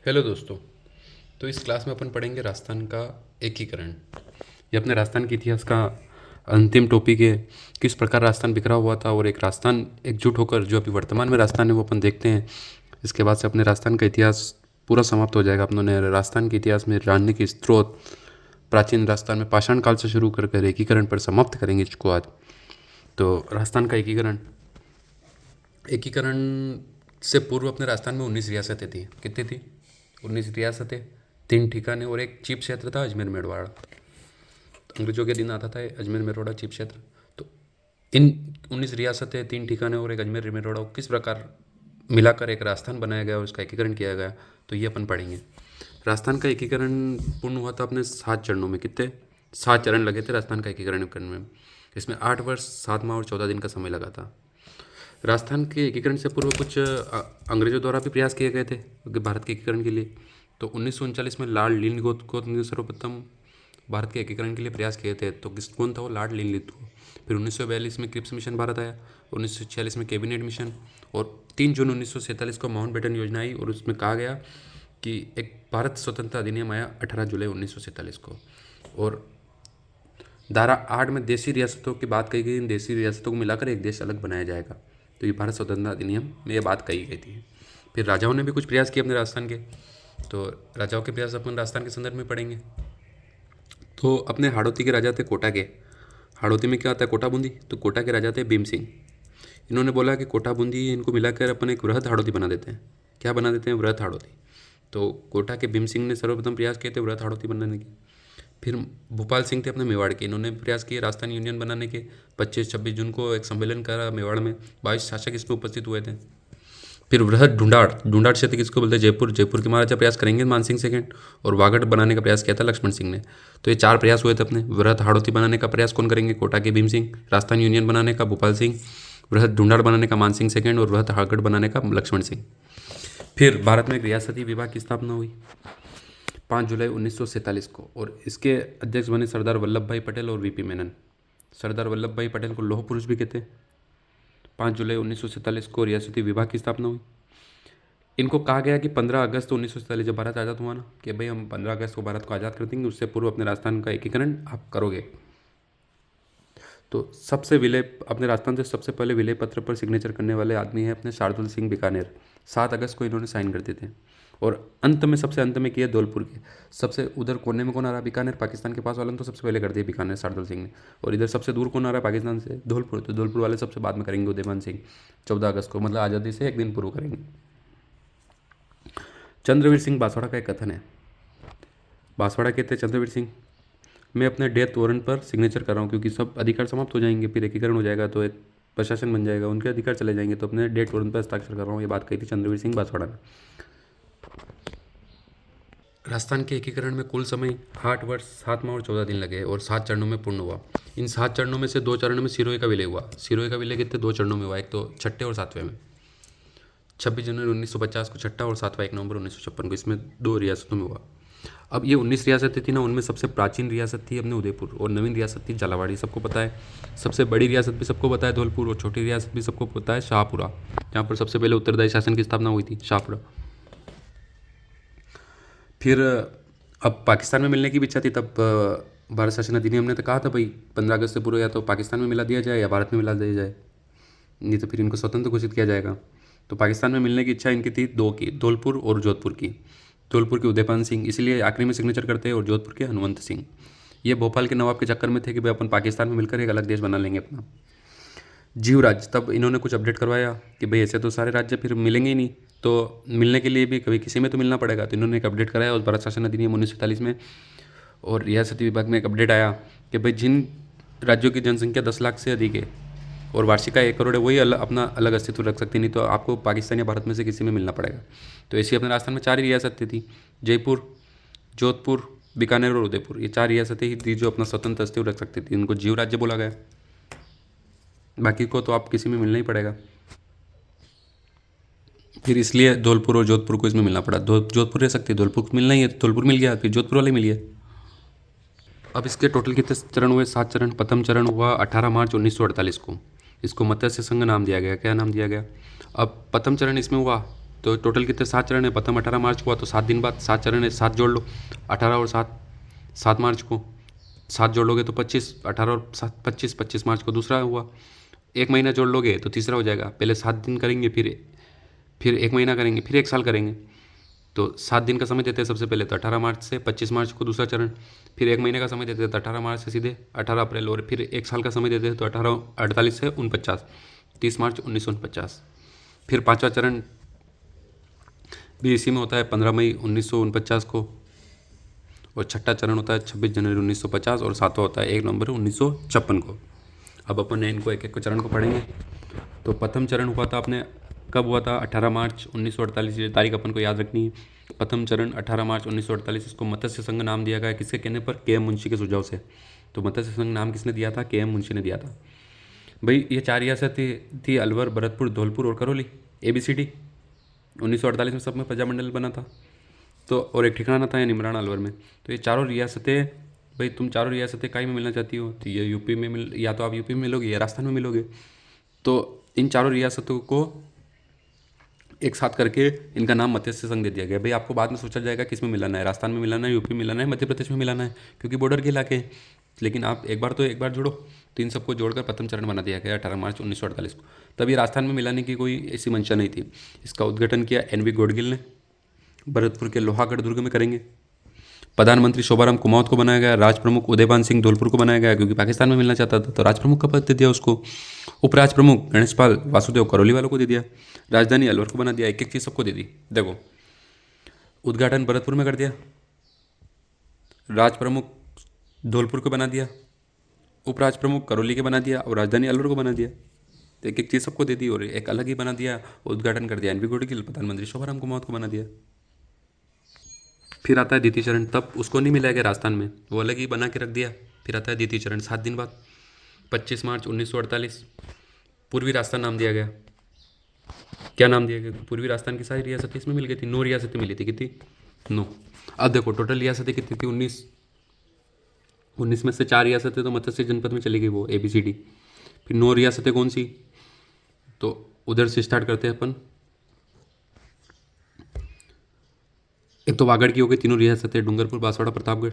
Hello दोस्तों। तो इस क्लास में अपन पढ़ेंगे राजस्थान का एकीकरण। ये अपने राजस्थान के इतिहास का अंतिम टॉपिक है। किस प्रकार राजस्थान बिखरा हुआ था और एक राजस्थान एकजुट होकर जो अभी वर्तमान में राजस्थान है वो अपन देखते हैं। इसके बाद से अपने राजस्थान का इतिहास पूरा समाप्त हो जाएगा। अपनों राजस्थान के इतिहास में राजनीति की स्रोत प्राचीन राजस्थान में पाषाण काल से शुरू कर एकीकरण पर समाप्त करेंगे इसको आज। तो राजस्थान का एकीकरण एकीकरण से पूर्व अपने राजस्थान में 19 रियासतें थी। कितनी थी? 19 रियासतें, 3 ठिकाने और एक चीफ क्षेत्र था अजमेर मेरवाड़ा। अंग्रेजों के दिन आता था अजमेर मेरवाड़ा चीफ क्षेत्र। तो इन 19 रियासतें, 3 ठिकाने और एक अजमेर मेरवाड़ा को किस प्रकार मिलाकर एक राजस्थान बनाया गया और उसका एकीकरण किया गया, तो ये अपन पढ़ेंगे। राजस्थान का एकीकरण पूर्ण हुआ था अपने 7 चरणों में। कितने? 7 चरण लगे थे राजस्थान का एकीकरण करने में। इसमें 8 वर्ष 7 माह और 14 दिन का समय लगा था। राजस्थान के एकीकरण से पूर्व कुछ अंग्रेजों द्वारा भी प्रयास किए गए थे भारत के एकीकरण के लिए। तो 1939 में लॉर्ड लिनलिथगो ने सर्वप्रथम भारत के एकीकरण के लिए प्रयास किए थे। तो कौन था वो? Lord Linlithgow. फिर 1942 में क्रिप्स मिशन भारत आया, 1946 में कैबिनेट मिशन, और 3 जून 1947 को माउंटबेटन योजना आई और उसमें कहा गया कि एक भारत स्वतंत्रता अधिनियम आया 18 जुलाई 1947 को। और धारा 8 में देशी रियासतों की बात कही गई। इन देशी रियासतों को मिलाकर एक देश अलग बनाया जाएगा। तो ये भारत स्वतंत्रता अधिनियम में ये बात कही गई थी। फिर राजाओं ने भी कुछ प्रयास किए अपने राजस्थान के। तो राजाओं के प्रयास अपन राजस्थान के संदर्भ में पढ़ेंगे। तो अपने हाड़ौती के राजा थे कोटा के। हाड़ौती में क्या आता है? कोटा बूंदी। तो कोटा के राजा थे भीम सिंह। इन्होंने बोला कि कोटा बूंदी इनको मिलाकर अपन एक वृहद हाड़ौती बना देते हैं। क्या बना देते हैं? वृहद हाड़ौती। तो कोटा के भीम सिंह ने सर्वप्रथम प्रयास किए थे वृहद हाड़ौती बनाने के। फिर भोपाल सिंह थे अपने मेवाड़ के। इन्होंने प्रयास किए राजस्थान यूनियन बनाने के। 25-26 जून को एक सम्मेलन करा मेवाड़ में। 22 शासक इसमें उपस्थित हुए थे। फिर वृहद ढूंढाड़। ढूंढाड़ क्षेत्र किसको बोलते हैं? जयपुर। जयपुर के महाराजा प्रयास करेंगे मानसिंह सेकंड। और वागड़ बनाने का प्रयास किया था लक्ष्मण सिंह ने। तो ये 4 प्रयास हुए थे अपने। वृहद हाड़ौती बनाने का प्रयास कौन करेंगे? कोटा के भीम सिंह। राजस्थान यूनियन बनाने का भोपाल सिंह। वृहद ढूंढाड़ बनाने का मानसिंह सेकंड। और वृहद हाड़गढ़ बनाने का लक्ष्मण सिंह। फिर भारत में एक रियासती विभाग की स्थापना हुई 5 जुलाई 1947 को, और इसके अध्यक्ष बने सरदार वल्लभ भाई पटेल और वीपी मेनन। सरदार वल्लभ भाई पटेल को लौह पुरुष भी कहते हैं। 5 जुलाई 1947 को रियासती विभाग की स्थापना हुई। इनको कहा गया कि 15 अगस्त 1947 जब भारत आज़ाद हुआ ना, कि भाई हम 15 अगस्त को भारत को आज़ाद कर देंगे, उससे पूर्व अपने राजस्थान का एकीकरण आप करोगे। तो सबसे विलय अपने राजस्थान से सबसे पहले विलय पत्र पर सिग्नेचर करने वाले आदमी हैं अपने शार्दुल सिंह बीकानेर। 7 अगस्त को इन्होंने साइन कर दिए थे। और अंत में, सबसे अंत में किए धौलपुर के। सबसे उधर कोने में कौन आ रहा है? बीकानेर। पाकिस्तान के पास वालों ने तो सबसे पहले कर दिया बीकानेर, शार्दुल सिंह ने। और इधर सबसे दूर कौन आ रहा है पाकिस्तान से? धौलपुर। तो धौलपुर वाले सबसे बाद में करेंगे उदयमान सिंह। 14 अगस्त को, मतलब आज़ादी से एक दिन पूर्व करेंगे। चंद्रवीर सिंह बांसवाड़ा का एक कथन है। बांसवाड़ा कहते हैं चंद्रवीर सिंह, मैं अपने डेथ वारंट पर सिग्नेचर कर रहा हूँ क्योंकि सब अधिकार समाप्त हो जाएंगे, फिर एकीकरण हो जाएगा तो एक प्रशासन बन जाएगा, उनके अधिकार चले जाएंगे, तो अपने डेथ वारंट पर हस्ताक्षर कर रहा हूँ। ये बात कही थी चंद्रवीर सिंह बांसवाड़ा ने। राजस्थान के एकीकरण में कुल समय 8 वर्ष 7 माह और 14 दिन लगे और 7 चरणों में पूर्ण हुआ। इन 7 चरणों में से 2 चरणों में सिरोही का विलय हुआ। सिरोही का विलय कितने? 2 चरणों में हुआ, एक तो छठे और 7वें में। 26 जनवरी 1950 को छठा और 7वां 1 नवंबर 1956 को। इसमें 2 रियासतों में हुआ। अब ये 19 रियासतें थी ना, उनमें सबसे प्राचीन रियासत थी अपने उदयपुर और नवीन रियासत थी झालावाड़ी। सबको पता है। सबसे बड़ी रियासत भी सबको पता है धौलपुर, और छोटी रियासत भी सबको पता है शाहपुरा, जहाँ पर सबसे पहले उत्तरदायी शासन की स्थापना हुई थी, शाहपुरा। फिर अब पाकिस्तान में मिलने की भी इच्छा थी। तब भारत शासन अधिनियम ने तो कहा था भाई 15 अगस्त से पूर्व या तो पाकिस्तान में मिला दिया जाए या भारत में मिला दिया जाए, नहीं तो फिर इनको स्वतंत्र घोषित किया जाएगा। तो पाकिस्तान में मिलने की इच्छा इनकी थी 2 की, धौलपुर और जोधपुर की। धौलपुर के उदयपान सिंह इसलिए आखिरी में सिग्नेचर करते हैं, और जोधपुर के हनुमंत सिंह। ये भोपाल के नवाब के चक्कर में थे कि भाई अपन पाकिस्तान में मिलकर एक अलग देश बना लेंगे अपना। जीवराज, तब इन्होंने कुछ अपडेट करवाया कि भाई ऐसे तो सारे राज्य फिर मिलेंगे ही नहीं, तो मिलने के लिए भी कभी किसी में तो मिलना पड़ेगा। तो इन्होंने एक अपडेट कराया उस भारत शासन अधिनियम 1947 में, और रियासती विभाग में एक अपडेट आया कि भाई जिन राज्यों की जनसंख्या 10 लाख से अधिक है और वार्षिक आय 1 करोड़ है, वही अपना अलग अस्तित्व रख सकती, नहीं तो आपको पाकिस्तान या भारत में से किसी में मिलना पड़ेगा। तो ऐसी अपने राजस्थान में 4 ही रियासतें थी, जयपुर, जोधपुर, बीकानेर और उदयपुर। ये 4 रियासतें ही थी जो अपना स्वतंत्र अस्तित्व रख सकती थी। इनको जीव राज्य बोला गया। बाकी को तो आप किसी में मिलना ही पड़ेगा। फिर इसलिए धौलपुर और जोधपुर को इसमें मिलना पड़ा। जोधपुर रह सकती है, धौलपुर को मिलना ही है, धौलपुर मिल गया, फिर जोधपुर वाले मिल गया। अब इसके टोटल कितने चरण हुए? 7 चरण। प्रथम चरण हुआ 18 मार्च 1948 को। इसको मत्स्य संघ नाम दिया गया। क्या नाम दिया गया? अब प्रथम चरण इसमें हुआ तो टोटल कितने 7 चरण है। प्रथम 18 मार्च को हुआ तो 7 दिन बाद 7 चरण है, 7 जोड़ लो, 18 और 7, 7 मार्च को 7 जोड़ लोगे तो 25, 18 और 7 25, 25 मार्च को दूसरा हुआ। 1 महीना जोड़ लोगे तो तीसरा हो जाएगा। पहले 7 दिन करेंगे, फिर 1 महीना करेंगे, फिर 1 साल करेंगे। तो 7 दिन का समय देते हैं सबसे पहले, तो 18 मार्च से 25 मार्च को दूसरा चरण, फिर 1 महीने का समय देते हैं तो 18 मार्च से सीधे 18 अप्रैल, और फिर 1 साल का समय देते हैं तो 48 से 49, 30 मार्च 1949। फिर 5वां चरण भी इसी में होता है 15 मई 1949 को, और 6ठा चरण होता है 26 जनवरी 1950, और 7वां होता है 1 नवंबर 1956 को। अब अपन इनको एक एक को चरण को पढ़ेंगे। तो प्रथम चरण हुआ था अपने, कब हुआ था? 18 मार्च 1948, ये तारीख अपन को याद रखनी है। प्रथम चरण 18 मार्च 1948, इसको मत्स्य संघ नाम दिया गया है। किसके कहने पर? के एम मुंशी के सुझाव से। तो मत्स्य संघ नाम किसने दिया था? के एम मुंशी ने दिया था। भाई ये 4 रियासतें थी, अलवर, भरतपुर, धौलपुर और करौली, ABCD। 1948 में सब में प्रजामंडल बना था। तो और एक ठिकाना था या निमराना अलवर में। तो ये चारों रियासतें, भाई तुम चारों रियासतें कहीं में मिलना चाहती हो तो ये यूपी में मिल, या तो आप यूपी में मिलोगे या राजस्थान में मिलोगे। तो इन चारों रियासतों को एक साथ करके इनका नाम मत्स्य संघ दे दिया गया। भाई आपको बाद में सोचा जाएगा किस में मिलाना है, राजस्थान में मिलाना है, यूपी में मिलाना है, मध्य प्रदेश में मिलाना है, क्योंकि बॉर्डर के इलाके हैं। लेकिन आप एक बार जोड़ो, तो इन सबको जोड़कर प्रथम चरण बना दिया गया 18 मार्च 1948 को। तभी राजस्थान में मिलाने की कोई ऐसी मंशा नहीं थी। इसका उद्घाटन किया NV गोडगिल ने, भरतपुर के लोहागढ़ दुर्ग में करेंगे। प्रधानमंत्री शोभाराम कुमावत को बनाया गया। राज प्रमुख उदयभान सिंह धौलपुर को बनाया गया, क्योंकि पाकिस्तान में मिलना चाहता था तो राज प्रमुख का पद दे दिया उसको। उपराज प्रमुख गणेशपाल वासुदेव करौली वालों को दे दिया। राजधानी अलवर को बना दिया। एक एक चीज़ सबको दे दी। देखो, उद्घाटन भरतपुर में कर दिया, राज प्रमुख धौलपुर को बना दिया, उपराज प्रमुख करौली के बना दिया, और राजधानी अलवर को बना दिया। तो एक एक चीज़ सबको दे दी, और एक अलग ही बना दिया, उद्घाटन कर दिया NV गोडगिल, प्रधानमंत्री शोभाराम कुमावत को बना दिया। फिर आता है द्वितीय चरण, तब उसको नहीं मिलाया गया राजस्थान में, वो अलग ही बना के रख दिया। फिर आता है द्वितीय चरण 7 दिन बाद, 25 मार्च 1948, पूर्वी राजस्थान नाम दिया गया। क्या नाम दिया गया? पूर्वी राजस्थान की सारी रियासतें इसमें मिल गई थी। 9 रियासतें मिली थी। कितनी? 9। अब देखो टोटल रियासतें कितनी थी? 19। 19 में से 4 रियासतें तो मत्स्य जनपद में चली गई, वो ABCD। फिर 9 रियासतें कौन सी? तो उधर से स्टार्ट करते हैं अपन। एक तो वागड़ की हो गई, तीनों रियासतें, डूंगरपुर, बांसवाड़ा, प्रतापगढ़।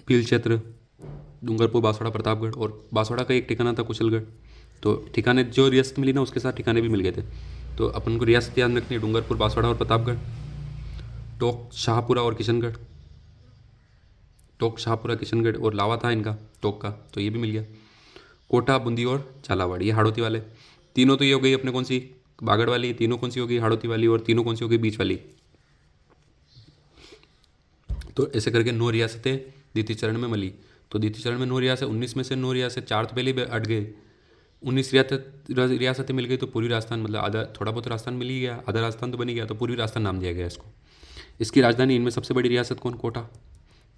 भील क्षेत्र, डूंगरपुर, बांसवाड़ा, प्रतापगढ़, और बांसवाड़ा का एक ठिकाना था कुशलगढ़। तो ठिकाने जो रियासत मिली ना, उसके साथ ठिकाने भी मिल गए थे। तो अपन को रियासत याद रखनी है, डूंगरपुर, बांसवाड़ा और प्रतापगढ़। टोक, शाहपुरा और किशनगढ़। टोक, शाहपुरा, किशनगढ़, और लावा था इनका टोक का, तो ये भी मिल गया। कोटा, बूंदी और झालावाड़, ये हाड़ौती वाले। तीनों तो ये हो गई अपने कौन सी? बागड़ वाली। तीनों कौन सी हो गई? हाड़ौती वाली। और तीनों कौन सी हो गई? बीच वाली। तो ऐसे करके 9 रियासतें द्वितीय चरण में मिली। तो द्वितीय चरण में 9 रियासत, 19 में से 9 रियासत, 4 तो पहले ही अट गए। 19 रियासतें मिल गई, तो पूर्वी राजस्थान, मतलब आधा, थोड़ा बहुत राजस्थान मिल ही गया, आधा राजस्थान तो बन ही गया, तो पूर्वी राजस्थान नाम दिया गया इसको। इसकी राजधानी, इनमें सबसे बड़ी रियासत कौन? कोटा।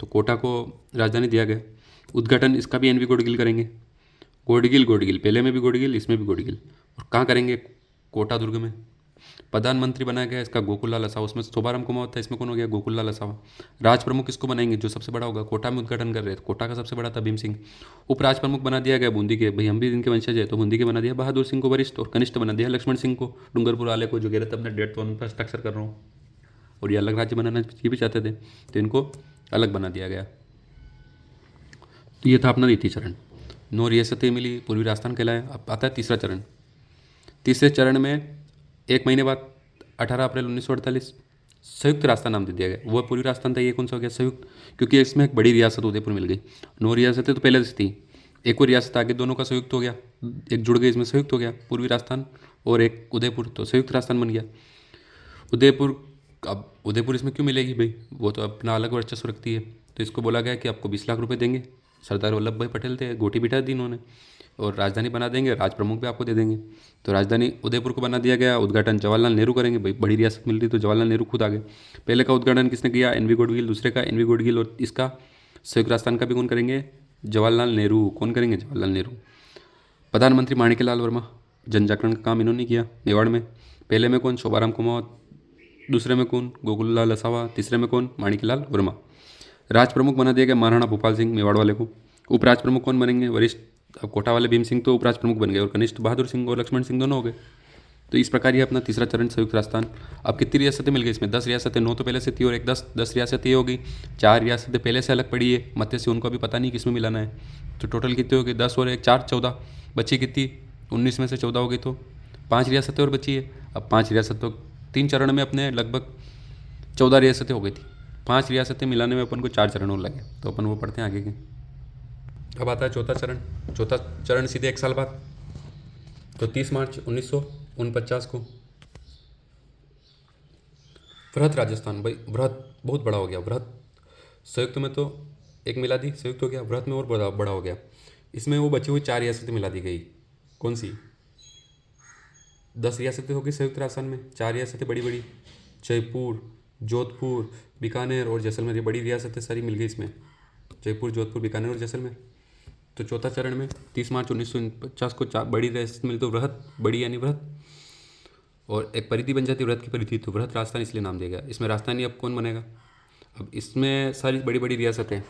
तो कोटा को राजधानी दिया गया। उद्घाटन इसका भी NV गोडगिल करेंगे। गोडगिल पहले में भी गोडगिल, इसमें भी गोडगिल। और कहाँ करेंगे? कोटा दुर्ग में। प्रधानमंत्री बनाया गया इसका गोकुललाल असावा, उसमें शोभाराम कुमावत था, इसमें कौन हो गया? गोकुललाल असावा। राज प्रमुख किसको बनाएंगे? जो सबसे बड़ा होगा। कोटा में उद्घाटन कर रहे थे, कोटा का सबसे बड़ा था भीम सिंह। उपराज प्रमुख बना दिया गया बूंदी के, भाई हम भी इनके वंशज है, तो बूंदी के बना दिया बहादुर सिंह को वरिष्ठ, और कनिष्ठ बना दिया लक्ष्मण सिंह को, डूंगरपुर वाले को, जो कह रहे थे अपने डेट, तो उन पर हस्ताक्षर कर रहा हूँ, और ये अलग राज्य बनाना ये भी चाहते थे, तो इनको अलग बना दिया गया। तो ये था अपना द्वितीय चरण। 9 रियासतें मिली, पूर्वी राजस्थान कहलाया। अब आता है तीसरा चरण। तीसरे चरण में 1 महीने बाद 18 अप्रैल 1948 संयुक्त राजस्थान नाम दे दिया गया। वह पूर्वी राजस्थान था, ये कौन सा हो गया? संयुक्त, क्योंकि इसमें एक बड़ी रियासत उदयपुर मिल गई। 9 रियासतें तो पहले से थी, एक और रियासत आगे, दोनों का संयुक्त हो गया, एक जुड़ गई, इसमें संयुक्त हो गया पूर्वी राजस्थान, और एक उदयपुर, तो संयुक्त राजस्थान बन गया उदयपुर। अब उदयपुर इसमें क्यों मिलेगी भाई? वो तो अपना अलग वर्चस्व रखती है, तो इसको बोला गया कि आपको 20 लाख रुपए देंगे। सरदार वल्लभ भाई पटेल थे, गोटी बिठा दी इन्होंने, और राजधानी बना देंगे, राज प्रमुख भी आपको दे देंगे। तो राजधानी उदयपुर को बना दिया गया। उद्घाटन जवाहरलाल नेहरू करेंगे, भाई बड़ी रियासत मिल रही तो जवाहरलाल नेहरू खुद आ गए। पहले का उद्घाटन किसने किया? NV गोडगिल। दूसरे का NV गोडगिल, और इसका संयुक्त राजस्थान का भी कौन करेंगे? जवाहरलाल नेहरू। कौन करेंगे? जवाहरलाल नेहरू। प्रधानमंत्री माणिक्यलाल वर्मा, जन जागरण का काम इन्होंने किया मेवाड़ में। पहले में कौन? शोभाराम कुमावत। दूसरे में कौन? गोकुललाल असावा। तीसरे में कौन? माणिक्यलाल वर्मा। राज प्रमुख बना दिया गया महाराणा भूपाल सिंह, मेवाड़ वाले को। उपराज प्रमुख कौन बनेंगे? वरिष्ठ, अब कोटा वाले भीम सिंह तो उपराज प्रमुख बन गए, और कनिष्ठ बहादुर सिंह और लक्ष्मण सिंह दोनों हो गए। तो इस प्रकार ये अपना तीसरा चरण संयुक्त राजस्थान। अब कितनी रियासतें मिल गई इसमें? 10 रियासतें, 9 तो पहले से थी और एक 10 रियासतें ये हो गई। 4 रियासतें पहले से अलग पड़ी है मध्य से, उनको अभी पता नहीं किस में मिलाना है। तो टोटल कितनी हो गई? 10 और 1 4 14 बची कितनी? 19 में से 14 हो गई, तो 5 रियासतें और बची है। अब 5 रियासतों 3 चरण में अपने लगभग 14 रियासतें हो गई थी। 5 रियासतें मिलाने में अपन को 4 चरण और लगे, तो अपन वो पढ़ते हैं आगे के। अब आता है चौथा चरण। चौथा चरण सीधे 1 साल बाद, तो 30 मार्च 1949 को वृहत राजस्थान। भाई वृहत बहुत बड़ा हो गया। वृहत संयुक्त में तो एक मिला दी, संयुक्त हो गया, वृहत में और बड़ा बड़ा हो गया। इसमें वो बची हुई 4 रियासतें मिला दी गई। कौन सी? 10 रियासतें होगी संयुक्त राजस्थान में, 4 रियासतें बड़ी बड़ी, जयपुर, जोधपुर, बीकानेर और जैसलमेर। ये बड़ी रियासतें सारी मिल गई इसमें, जयपुर, जोधपुर, बीकानेर और जैसलमेर। तो चौथा चरण में 30 मार्च 1949 को 4 बड़ी रियासत मिली, तो वृहत, बड़ी यानी वृहत, और एक परिधि बन जाती है वृहत की परिधि, तो वृहत राजस्थान इसलिए नाम दिया गया। इसमें राजधानी अब कौन बनेगा? अब इसमें सारी बड़ी बड़ी रियासतें,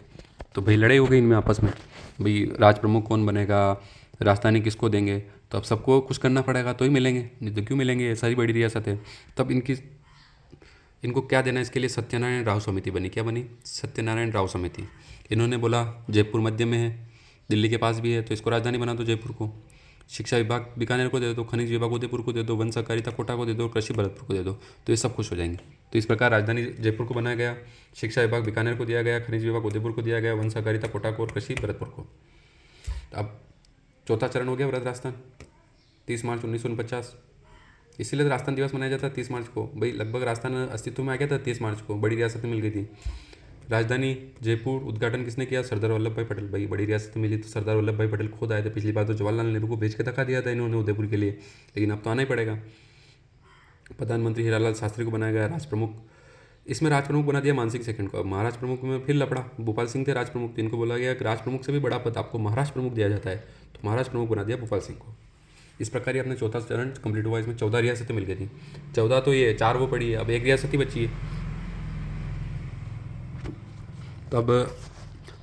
तो भाई लड़ाई हो गई इनमें आपस में, भाई राज प्रमुख कौन बनेगा, राजधानी किसको देंगे। तो अब सबको कुछ करना पड़ेगा तो ही मिलेंगे, नहीं तो क्यों मिलेंगे? ये सारी बड़ी रियासतें। तब इनको क्या देना, इसके लिए सत्यनारायण राव समिति बनी। क्या बनी? सत्यनारायण राव समिति। इन्होंने बोला जयपुर मध्य में है, दिल्ली के पास भी है, तो इसको राजधानी बना दो जयपुर को। शिक्षा विभाग बीकानेर को दे दो, खनिज विभाग उदयपुर को दे दो, वन सहकारिता कोटा को दे दो, कृषि भरतपुर को दे दो, तो ये सब खुश हो जाएंगे। तो इस प्रकार राजधानी जयपुर को बनाया गया, शिक्षा विभाग बीकानेर को दिया गया, खनिज विभाग उदयपुर को दिया गया, वन सहकारिता कोटा को और कृषि भरतपुर को। अब चौथा चरण हो गया वृहत राजस्थान, 30 मार्च 1949। इसीलिए तो राजस्थान दिवस मनाया जाता है 30 मार्च को। भाई लगभग राजस्थान अस्तित्व में आ गया था 30 मार्च को, बड़ी रियासतें मिल गई थी। राजधानी जयपुर उद्घाटन किसने किया? सरदार वल्लभ भाई पटेल। भाई बड़ी रियासत मिली तो सरदार वल्लभ भाई पटेल खुद आए थे। पिछली बार तो जवाहरलाल नेहरू को भेज के दिखा दिया था इन्होंने उदयपुर के लिए, लेकिन अब तो आना ही पड़ेगा। प्रधानमंत्री हीरालाल शास्त्री को बनाया गया राज प्रमुख। इसमें राज प्रमुख बना दिया मानसिंह सेकंड को। अब महाराष्ट्र प्रमुख में फिर लपड़ा, भोपाल सिंह थे राज प्रमुख, तो इनको बोला गया कि राज प्रमुख से भी बड़ा पद आपको महाराष्ट्र प्रमुख दिया जाता है, तो महाराष्ट्र प्रमुख बना दिया भोपाल सिंह को। इस प्रकार ही अपने चौथा चरण कंप्लीट हुआ। इसमें 14 रियासतें मिल गई थी। 14 तो ये 4 वो पड़ी है, अब एक रियासत ही बची है। तो अब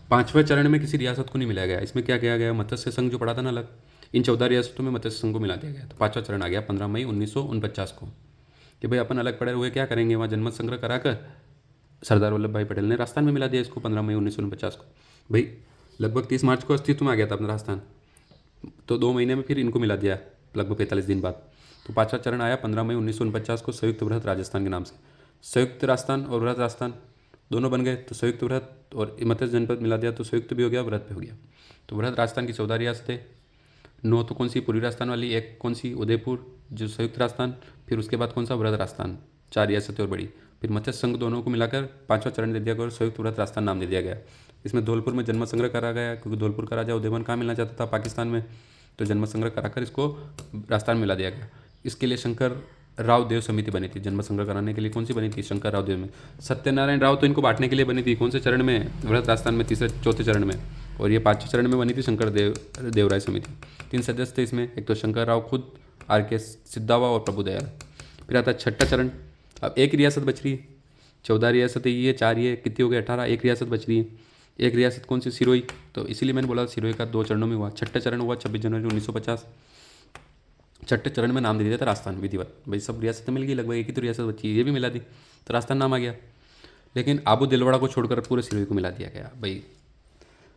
5वें चरण में किसी रियासत को नहीं मिलाया गया। इसमें क्या किया गया? मत्स्य संघ जो पड़ा था ना अलग, इन 14 रियासतों में मत्स्य संघ को मिला दिया गया। तो 5वां चरण आ गया 15 मई 1949 को, कि भाई अपन अलग पड़े हुए क्या करेंगे, वहाँ जनमत संग्रह कराकर सरदार वल्लभ भाई पटेल ने राजस्थान में मिला दिया इसको 15 मई 1949 को। भाई लगभग 30 मार्च को अस्तित्व में आ गया था अपना राजस्थान, तो 2 महीने में फिर इनको मिला दिया लगभग 45 दिन बाद। तो 5वां चरण आया 15 मई 1949 को संयुक्त वृहत राजस्थान के नाम से। संयुक्त राजस्थान और वृहत राजस्थान दोनों बन गए, तो संयुक्त वृहत और मत्स्य जनपद मिला दिया, तो संयुक्त भी हो गया, वृहत भी हो गया। तो वृहत राजस्थान की 14 रियासतें, 9 तो कौन सी? पूर्वी राजस्थान वाली, एक कौन सी? उदयपुर जो संयुक्त राजस्थान, फिर उसके बाद कौन सा? वृहत राजस्थान, 4 रियासतें और बड़ी। फिर मत्स्य संघ दोनों को मिलाकर 5वां चरण दे दिया गया और संयुक्त वृहत राजस्थान नाम दे दिया गया। इसमें धौलपुर में जन्मत संग्रह करा गया, क्योंकि धौलपुर का राजा उदयमन कहाँ मिलना चाहता था? पाकिस्तान में, तो जन्मत संग्रह कराकर इसको राजस्थान मिला दिया गया। इसके लिए शंकर राव देव समिति बनी थी, जन्म संग्रह कराने के लिए। कौन सी बनी थी? शंकर राव देव में। सत्यनारायण राव तो इनको बांटने के लिए बनी थी। कौन से चरण में? वृहत राजस्थान में, तीसरे चौथे चरण में। और ये 5वें चरण में बनी थी शंकर देवराय समिति। 3 सदस्य थे इसमें, एक तो शंकर राव खुद, RK सिद्धावा और प्रभुदयाल। फिर आता है 6ठा चरण। अब एक रियासत बच रही है, 14 रियासतें ये 4 ये कितनी हो गई? 18। एक रियासत बच रही है। एक रियासत कौन सी? सिरोही। तो इसीलिए मैंने बोला सिरोही का 2 चरणों में हुआ। 6ठा चरण हुआ 26 जनवरी 1950। 6ठे चरण में नाम दे दिया था राजस्थान विधिवत। भाई सब रियासतें मिल गई, लगभग एक ही तो रियासत बची, ये भी मिला दी, तो राजस्थान नाम आ गया। लेकिन आबू दिलवाड़ा को छोड़कर पूरे सिरोही को मिला दिया गया। भाई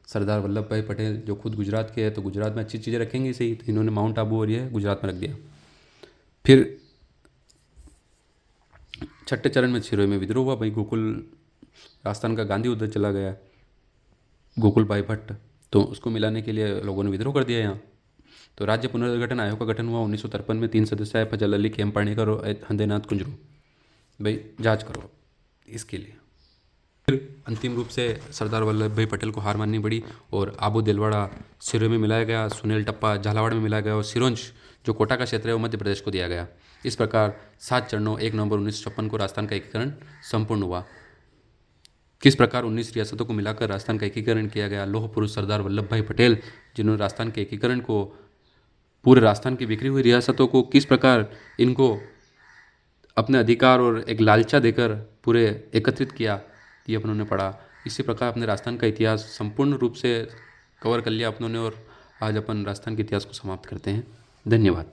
सरदार वल्लभ भाई पटेल जो खुद गुजरात के हैं, तो गुजरात में अच्छी चीज़ें रखेंगे सही, तो इन्होंने माउंट आबू और ये गुजरात में रख दिया। फिर 6ठे चरण में सिरोही में विद्रोह हुआ। भाई गोकुल, राजस्थान का गांधी उधर चला गया, गोकुल भाई भट्ट, तो उसको मिलाने के लिए लोगों ने विद्रोह कर दिया यहाँ। तो राज्य पुनर्गठन आयोग का गठन हुआ 1953 में। 3 सदस्य आए, फजल अली, KM पाणिकर और हंदेनाथ कुंजरू। भाई जांच करो इसके लिए। फिर अंतिम रूप से सरदार वल्लभ भाई पटेल को हार माननी पड़ी और आबू दिलवाड़ा सिरोही में मिलाया गया, सुनील टप्पा झालावाड़ में मिलाया गया और सिरोंज जो कोटा का क्षेत्र है वो मध्य प्रदेश को दिया गया। इस प्रकार 7 चरणों 1 नवंबर 1956 को राजस्थान का एकीकरण संपूर्ण हुआ। किस प्रकार 19 रियासतों को मिलाकर राजस्थान का एकीकरण किया गया? लौह पुरुष सरदार वल्लभ भाई पटेल, जिन्होंने राजस्थान के एकीकरण को, पूरे राजस्थान की बिखरी हुई रियासतों को किस प्रकार इनको अपने अधिकार और एक लालचा देकर पूरे एकत्रित किया, ये अपन ने पढ़ा। इसी प्रकार अपने राजस्थान का इतिहास संपूर्ण रूप से कवर कर लिया अपनों ने, और आज अपन राजस्थान के इतिहास को समाप्त करते हैं। धन्यवाद।